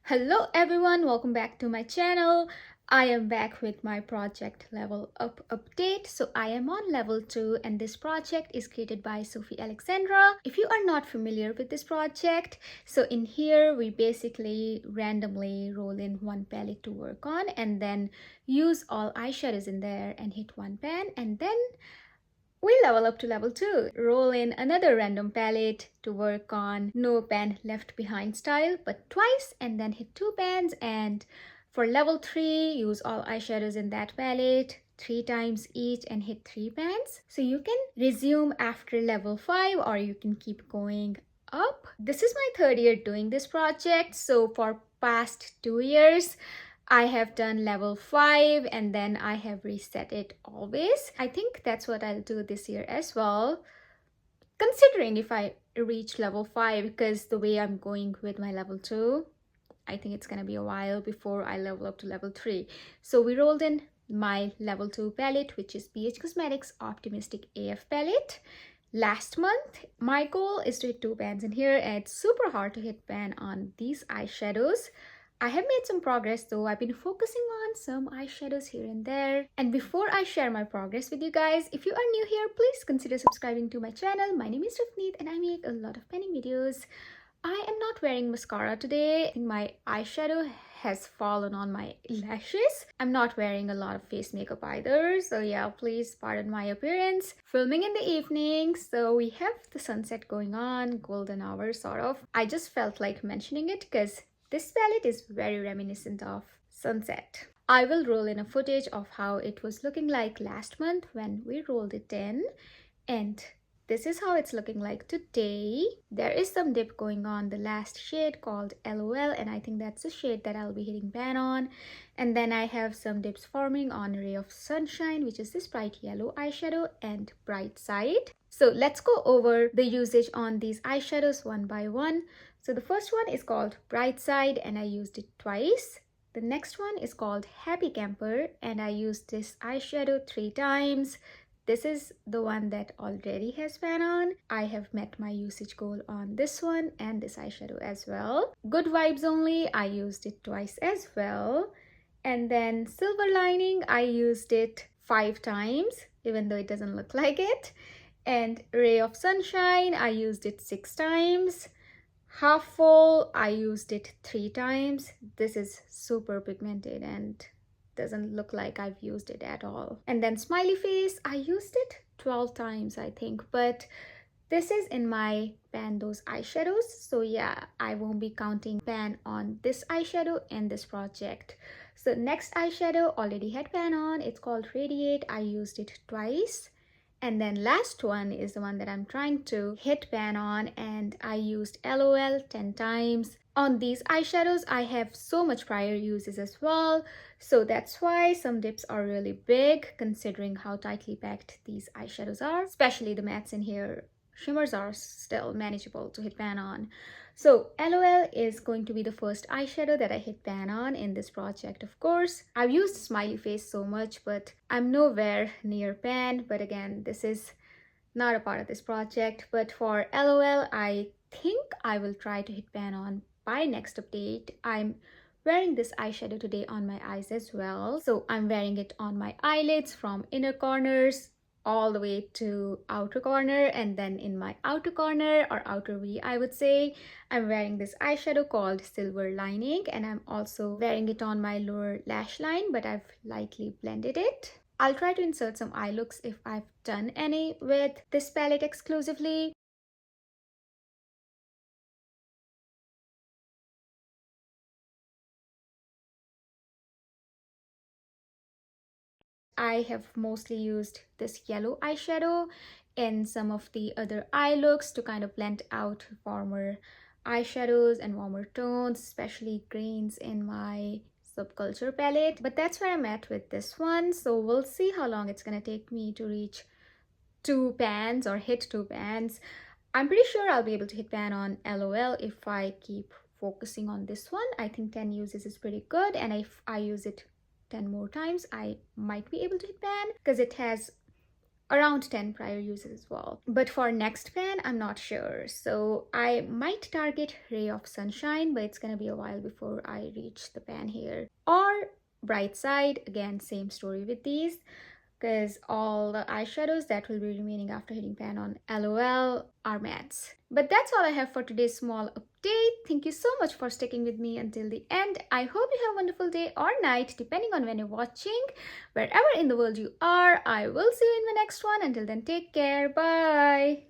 Hello everyone, welcome back to my channel. I am back with my project level up update. So I am on level 2 and this project is created by Sophie Alexandra. If you are not familiar with this project, so in here we basically randomly roll in one palette to work on and then use all eyeshadows in there and hit one pan, and then we level up to level 2. Roll in another random palette to work on no pan left behind style, but twice, and then hit 2 pans. And for level 3, use all eyeshadows in that palette 3 times each and hit 3 pans. So you can resume after level 5 or you can keep going up. This is my third year doing this project. So for past 2 years, I have done level 5 and then I have reset it always. I think that's what I'll do this year as well, considering if I reach level 5, because the way I'm going with my level 2, I think it's gonna be a while before I level up to level 3. So we rolled in my level 2 palette, which is BH Cosmetics Optimistic AF palette last month. My goal is to hit 2 pans in here, and it's super hard to hit pan on these eyeshadows. I have made some progress though. I've been focusing on some eyeshadows here and there. And before I share my progress with you guys, if you are new here, please consider subscribing to my channel. My name is Rafneet and I make a lot of panning videos. I am not wearing mascara today. I think my eyeshadow has fallen on my lashes. I'm not wearing a lot of face makeup either, so yeah, please pardon my appearance. Filming in the evening, so we have the sunset going on, golden hour sort of. I just felt like mentioning it because this palette is very reminiscent of sunset. I will roll in a footage of how it was looking like last month when we rolled it in, and this is how it's looking like today. There is some dip going on the last shade called LOL, and I think that's the shade that I'll be hitting pan on. And then I have some dips forming on Ray of Sunshine, which is this bright yellow eyeshadow, and Bright Side. So let's go over the usage on these eyeshadows one by one. So the first one is called Bright Side and I used it twice. The next one is called Happy Camper and I used this eyeshadow 3 times. This is the one that already has pan on. I have met my usage goal on this one and this eyeshadow as well. Good Vibes Only, I used it twice as well. And then Silver Lining, I used it 5 times, even though it doesn't look like it. And Ray of Sunshine, I used it 6 times. Half Full, I used it 3 times. This is super pigmented and doesn't look like I've used it at all. And then Smiley Face, I used it 12 times I think, but this is in my pan those eyeshadows, so yeah, I won't be counting pan on this eyeshadow in this project. So next eyeshadow already had pan on, it's called Radiate. I used it twice. And then last one is the one that I'm trying to hit pan on, and I used LOL 10 times. On these eyeshadows, I have so much prior uses as well, so that's why some dips are really big considering how tightly packed these eyeshadows are. Especially the mattes in here. Shimmers are still manageable to hit pan on. So LOL is going to be the first eyeshadow that I hit pan on in this project, of course. I've used Smiley Face so much, but I'm nowhere near pan. But again, this is not a part of this project. But for LOL, I think I will try to hit pan on by next update. I'm wearing this eyeshadow today on my eyes as well. So I'm wearing it on my eyelids from inner corners all the way to outer corner, and then in my outer corner or outer V, I would say, I'm wearing this eyeshadow called Silver Lining, and I'm also wearing it on my lower lash line, but I've lightly blended it. I'll try to insert some eye looks if I've done any with this palette exclusively. I have mostly used this yellow eyeshadow in some of the other eye looks to kind of blend out warmer eyeshadows and warmer tones, especially greens in my Subculture palette. But that's where I'm at with this one, so we'll see how long it's gonna take me to reach 2 pans or hit 2 pans. I'm pretty sure I'll be able to hit pan on LOL if I keep focusing on this one. I think 10 uses is pretty good, and if I use it 10 more times, I might be able to hit pan because it has around 10 prior uses as well. But for next pan, I'm not sure. So I might target Ray of Sunshine, but it's gonna be a while before I reach the pan here. Or Bright Side, again, same story with these, because all the eyeshadows that will be remaining after hitting pan on LOL are mattes. But that's all I have for today's small update. Thank you so much for sticking with me until the end. I hope you have a wonderful day or night, depending on when you're watching. Wherever in the world you are, I will see you in the next one. Until then, take care. Bye.